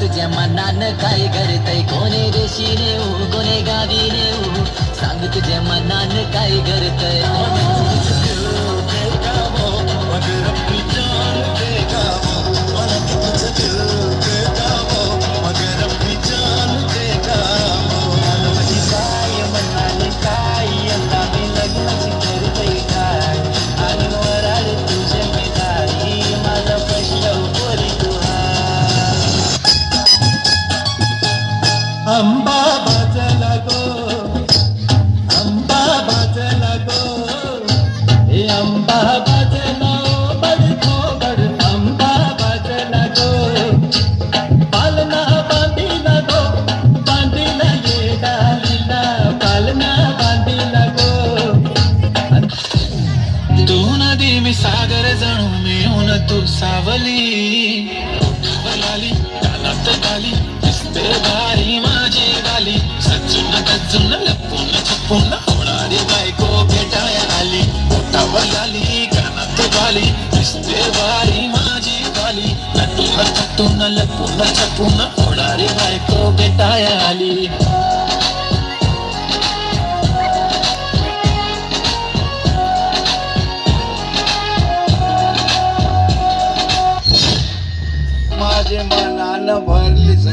तुझ्या मनानं काय करतय, कोणे देशी नेऊ कोणे गावी नेऊ, सांग तुझ्या मनानं काय करतय. आंबा भाजला गो, आंबा भाजला गो, हे आंबा भाजला बड थोबड, आंबा भाजला गो. पालना बांधिला गो, बांधिला ये डालीला, पालना बांधिला गो. तू नदी मी सागर जणू मिळून तू सावली वलाली कानात गाली दिसते भारी माझी गाली. सचून गचून लपून छपून होणारी बायको भेटाया आली. पोटावर आली कानात गाली दिसते भारी माझी गाली. नटून थटून लपून छपून होणारी बायको भेटाया आली. माझे मनानं भरलीस